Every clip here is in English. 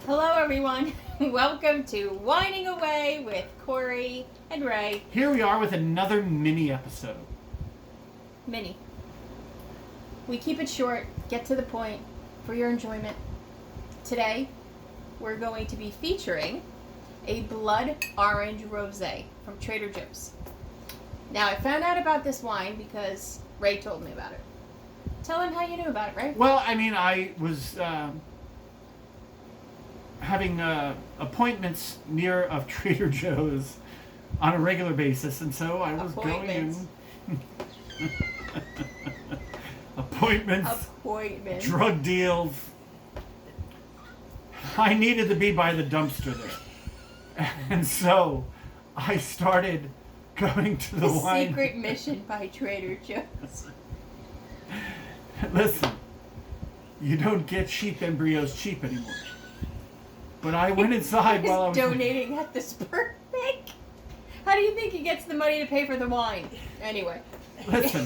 Hello, everyone. Welcome to Whining Away with Corey and Ray. Here we are with another mini episode. Mini. We keep it short, get to the point, for your enjoyment. Today, we're going to be featuring a blood orange rosé from Trader Joe's. Now, I found out about this wine because Ray told me about it. Tell him how you knew about it, Ray. Well, I was having appointments near of Trader Joe's on a regular basis, and so I was going in. Appointments, drug deals. I needed to be by the dumpster there. And so I started going to the wine. Secret mission by Trader Joe's. Listen, you don't get sheep embryos cheap anymore. But I went inside while I was donating at the sperm bank. How do you think he gets the money to pay for the wine? Anyway. Listen,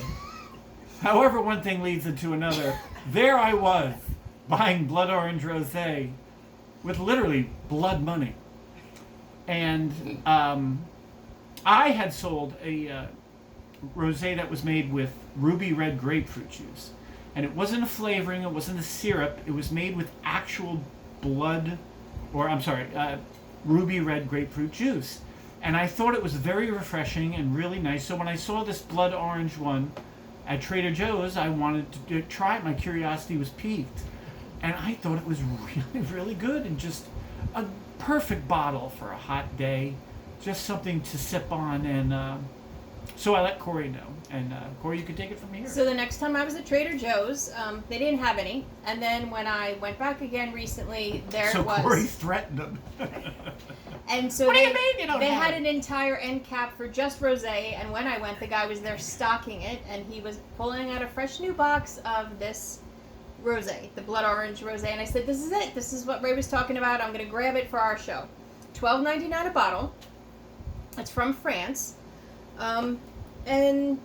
however one thing leads into another, there I was buying blood orange rosé with literally blood money. And I had sold a rosé that was made with ruby red grapefruit juice. And it wasn't a flavoring, it wasn't a syrup, it was made with actual ruby red grapefruit juice. And I thought it was very refreshing and really nice. So when I saw this blood orange one at Trader Joe's, I wanted to try it. My curiosity was piqued. And I thought it was really, really good and just a perfect bottle for a hot day. Just something to sip on. And so I let Corey know. And Corey, you can take it from here. So the next time I was at Trader Joe's, they didn't have any. And then when I went back again recently, it was. So Corey threatened them. And so what do you mean you don't they have had it? an entire end cap for just rosé. And when I went, the guy was there stocking it. And he was pulling out a fresh new box of this rosé, the blood orange rosé. And I said, this is it. This is what Ray was talking about. I'm going to grab it for our show. $12.99 a bottle. It's from France. And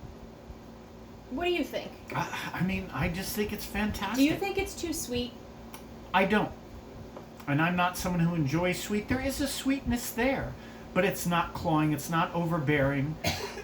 what do you think? I just think it's fantastic. Do you think it's too sweet? I don't. And I'm not someone who enjoys sweet. There is a sweetness there, but it's not cloying. It's not overbearing.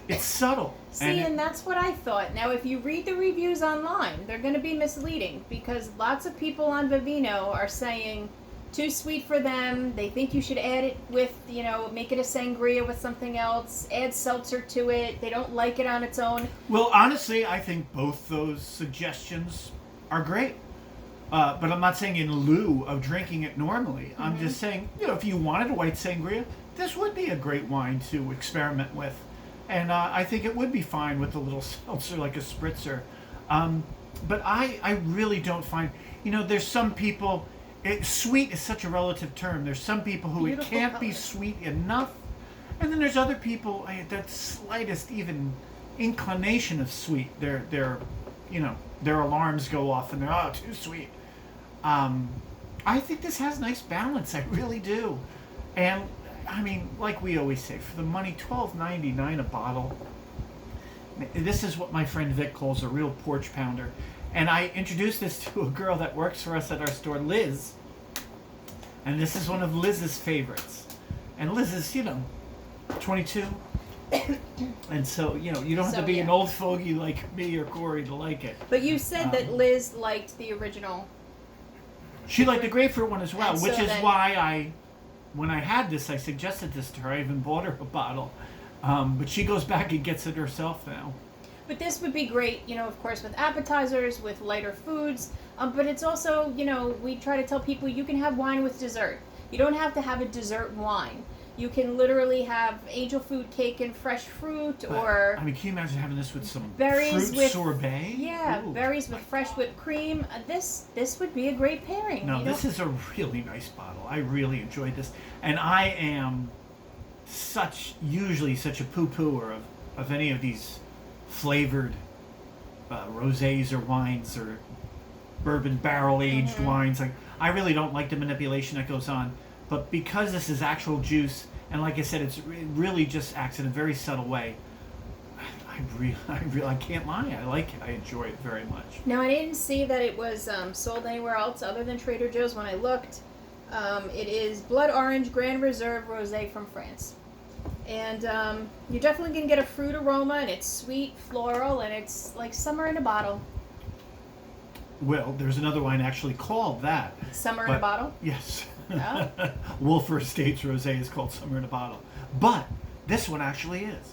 It's subtle. See, and that's what I thought. Now, if you read the reviews online, they're going to be misleading because lots of people on Vivino are saying too sweet for them. They think you should add it with, make it a sangria with something else, add seltzer to it. They don't like it on its own. Well, honestly, I think both those suggestions are great. But I'm not saying in lieu of drinking it normally. I'm just saying, if you wanted a white sangria, this would be a great wine to experiment with. And I think it would be fine with a little seltzer like a spritzer. But I really don't find, there's some people, sweet is such a relative term. There's some people who Beautiful it can't color. be sweet enough. And then there's other people, that slightest even inclination of sweet, their alarms go off and they're, too sweet. I think this has nice balance. I really do. And, like we always say, for the money, $12.99 a bottle. This is what my friend Vic calls a real porch pounder. And I introduced this to a girl that works for us at our store, Liz. And this is one of Liz's favorites. And Liz is, 22. And so, you don't have to be an old fogey like me or Corey to like it. But you said that Liz liked the original. She liked the grapefruit one as well, And which so is then- why when I had this, I suggested this to her. I even bought her a bottle. But she goes back and gets it herself now. But this would be great, of course, with appetizers, with lighter foods. But it's also, we try to tell people you can have wine with dessert. You don't have to have a dessert wine. You can literally have angel food cake and fresh fruit, or Can you imagine having this with some berries fruit with sorbet? Yeah, Ooh. berries with fresh whipped cream. This would be a great pairing. No, this is a really nice bottle. I really enjoyed this, and I am usually such a poo-pooer of any of these flavored rosés or wines or bourbon barrel-aged wines. Like, I really don't like the manipulation that goes on. But because this is actual juice, and like I said, it really just acts in a very subtle way. I can't lie. I like it. I enjoy it very much. Now, I didn't see that it was sold anywhere else other than Trader Joe's when I looked. It is Blood Orange Grand Reserve Rosé from France. And you're definitely going to get a fruit aroma, and it's sweet, floral, and it's like summer in a bottle. Well, there's another wine actually called that. Summer in a bottle? Yes. Oh. Wolfer Estates Rosé is called Summer in a Bottle. But this one actually is.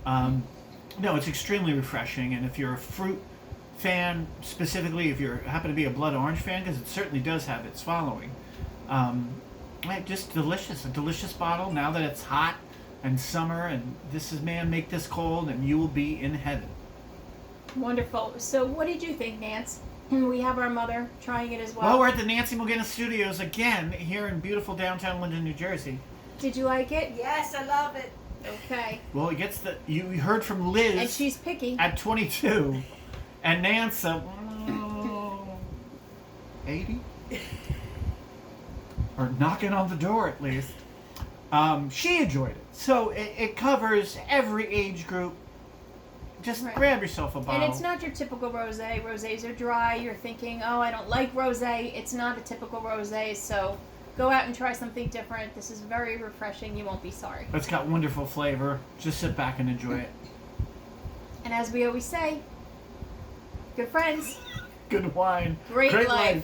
No, it's extremely refreshing, and if you're a fruit fan, specifically if you happen to be a blood orange fan, because it certainly does have its following, just delicious. A delicious bottle now that it's hot and summer, and this is, man, make this cold, and you will be in heaven. Wonderful. So what did you think, Nance? We have our mother trying it as well. Well, we're at the Nancy McGinnis Studios again here in beautiful downtown Linden, New Jersey. Did you like it? Yes, I love it. Okay. Well, it gets the, you heard from Liz. And she's picky. At 22. And Nance, 80? Or knocking on the door at least. She enjoyed it. So it covers every age group. Just Right. grab yourself a bottle. And it's not your typical rosé. Rosés are dry. You're thinking, oh, I don't like rosé. It's not a typical rosé, so go out and try something different. This is very refreshing. You won't be sorry. It's got wonderful flavor. Just sit back and enjoy it. And as we always say, good friends, Good wine. great life.